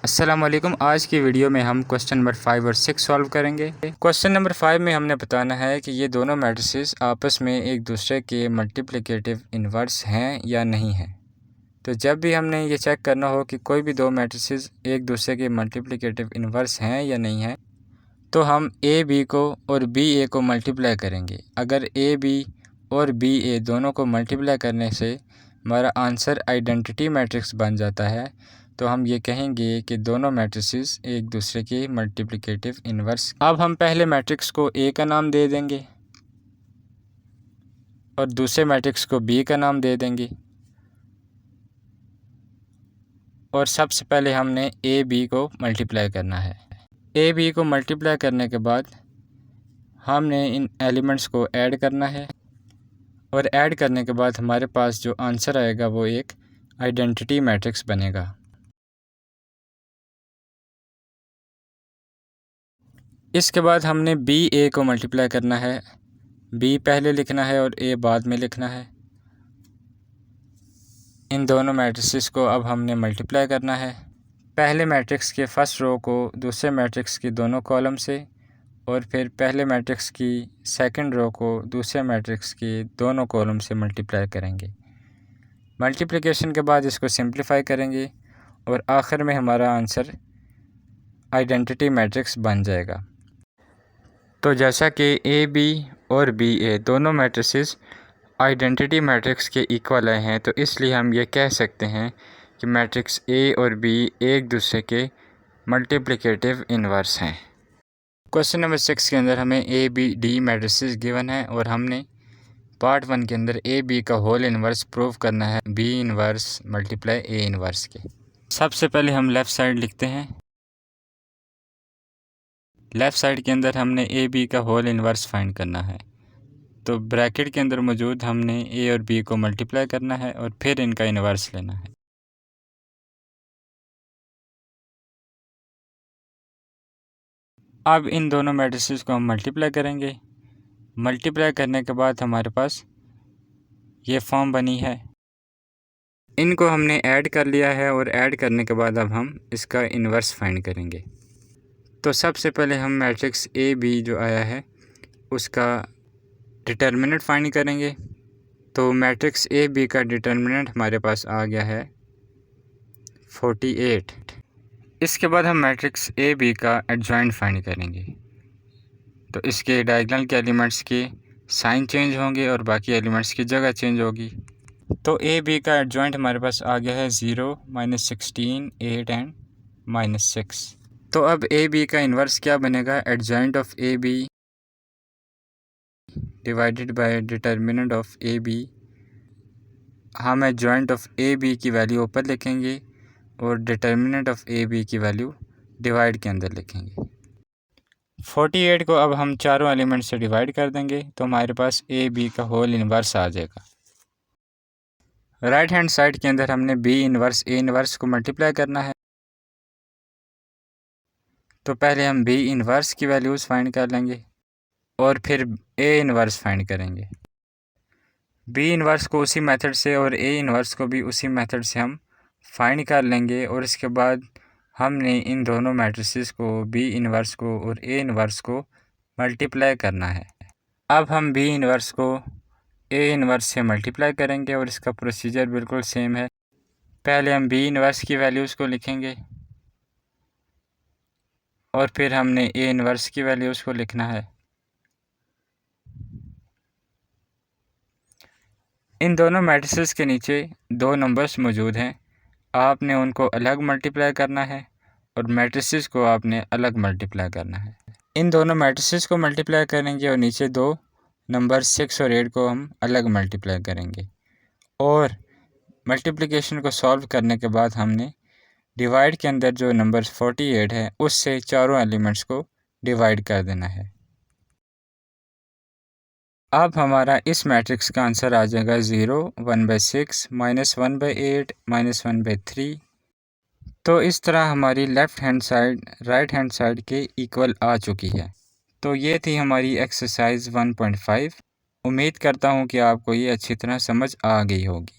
अस्सलाम वालेकुम। आज की वीडियो में हम क्वेश्चन नंबर 5 और 6 सॉल्व करेंगे। क्वेश्चन नंबर 5 में हमने बताना है कि ये दोनों मैट्रिसेस आपस में एक दूसरे के मल्टीप्लिकेटिव इन्वर्स हैं या नहीं हैं। तो जब भी हमने ये चेक करना हो कि कोई भी दो मैट्रिसेस एक दूसरे के मल्टीप्लिकेटिव इन्वर्स हैं या नहीं हैं, तो हम ए बी को और बी ए को मल्टीप्लाई करेंगे। अगर ए बी और बी ए दोनों को मल्टीप्लाई करने से हमारा आंसर आइडेंटिटी मैट्रिक्स बन जाता है, तो हम ये कहेंगे कि दोनों मैट्रिसेस एक दूसरे के मल्टीप्लिकेटिव इन्वर्स। अब हम पहले मैट्रिक्स को ए का नाम दे देंगे और दूसरे मैट्रिक्स को बी का नाम दे देंगे। और सबसे पहले हमने ए बी को मल्टीप्लाई करना है। ए बी को मल्टीप्लाई करने के बाद हमने इन एलिमेंट्स को ऐड करना है और ऐड करने के बाद हमारे पास जो आंसर आएगा वो एक आइडेंटिटी मैट्रिक्स बनेगा। इसके बाद हमने बी ए को मल्टीप्लाई करना है। बी पहले लिखना है और ए बाद में लिखना है। इन दोनों मैट्रिसेस को अब हमने मल्टीप्लाई करना है। पहले मैट्रिक्स के फर्स्ट रो को दूसरे मैट्रिक्स की दोनों कॉलम से और फिर पहले मैट्रिक्स की सेकंड रो को दूसरे मैट्रिक्स की दोनों कॉलम से मल्टीप्लाई करेंगे। मल्टीप्लिकेशन के बाद इसको सिंप्लीफाई करेंगे और आखिर में हमारा आंसर आइडेंटिटी मैट्रिक्स बन जाएगा। तो जैसा कि ए बी और बी ए दोनों मैट्रिसेस आइडेंटिटी मैट्रिक्स के इक्वल आए हैं, तो इसलिए हम ये कह सकते हैं कि मैट्रिक्स ए और बी एक दूसरे के मल्टीप्लिकेटिव इन्वर्स हैं। क्वेश्चन नंबर 6 के अंदर हमें A B D matrices given है और हमने पार्ट 1 के अंदर ए बी का होल इन्वर्स प्रूव करना है B inverse multiply A inverse के। सबसे पहले हम लेफ़्ट साइड लिखते हैं। लेफ़्ट साइड के अंदर हमने ए बी का होल इन्वर्स फाइंड करना है, तो ब्रैकेट के अंदर मौजूद हमने ए और बी को मल्टीप्लाई करना है और फिर इनका इन्वर्स लेना है। अब इन दोनों मैट्रिसेस को हम मल्टीप्लाई करेंगे। मल्टीप्लाई करने के बाद हमारे पास ये फॉर्म बनी है। इनको हमने ऐड कर लिया है और ऐड करने के बाद अब हम इसका इन्वर्स फाइंड करेंगे। तो सबसे पहले हम मैट्रिक्स ए बी जो आया है उसका डिटर्मिनेंट फाइंड करेंगे। तो मैट्रिक्स ए बी का डिटर्मिनेंट हमारे पास आ गया है 48। इसके बाद हम मैट्रिक्स ए बी का एडजॉइंट फाइंड करेंगे। तो इसके डायगोनल के एलिमेंट्स के साइन चेंज होंगे और बाकी एलिमेंट्स की जगह चेंज होगी। तो ए बी का एडजॉइंट हमारे पास आ गया है 0, -16, 8 एंड -6। तो अब ए बी का इन्वर्स क्या बनेगा? Adjoint of A B divided by determinant of A B. हम एडजॉइंट ऑफ ए बी की वैल्यू ऊपर लिखेंगे और डिटर्मिनेंट ऑफ ए बी की वैल्यू डिवाइड के अंदर लिखेंगे। 48 को अब हम चारों एलिमेंट से डिवाइड कर देंगे तो हमारे पास ए बी का होल इन्वर्स आ जाएगा। राइट हैंड साइड के अंदर हमने बी इन्वर्स ए इन्वर्स को मल्टीप्लाई करना है। तो पहले हम बी इन्वर्स की वैल्यूज़ फाइंड कर लेंगे और फिर ए इन्वर्स फाइंड करेंगे। बी इन्वर्स को उसी मेथड से और ए इन्वर्स को भी उसी मेथड से हम फाइंड कर लेंगे और इसके बाद हमने इन दोनों मैट्रिसेस को बी इन्वर्स को और ए इन्वर्स को मल्टीप्लाई करना है। अब हम बी इन्वर्स को ए इन्वर्स से मल्टीप्लाई करेंगे और इसका प्रोसीजर बिल्कुल सेम है। पहले हम बी इन्वर्स की वैल्यूज़ को लिखेंगे और फिर हमने ए इन्वर्स की वैल्यूज़ को लिखना है। इन दोनों मैट्रिसेस के नीचे दो नंबर्स मौजूद हैं, आपने उनको अलग मल्टीप्लाई करना है और मैट्रिसेस को आपने अलग मल्टीप्लाई करना है। इन दोनों मैट्रिसेस को मल्टीप्लाई करेंगे और नीचे दो नंबर 6 और 8 को हम अलग मल्टीप्लाई करेंगे और मल्टीप्लिकेशन को सॉल्व करने के बाद हमने डिवाइड के अंदर जो नंबर 48 है उससे चारों एलिमेंट्स को डिवाइड कर देना है। अब हमारा इस मैट्रिक्स का आंसर आ जाएगा 0, 1/6, -1/8, -1/3। तो इस तरह हमारी left hand side right hand side के इक्वल आ चुकी है। तो ये थी हमारी एक्सरसाइज 1.5। उम्मीद करता हूँ कि आपको ये अच्छी तरह समझ आ गई होगी।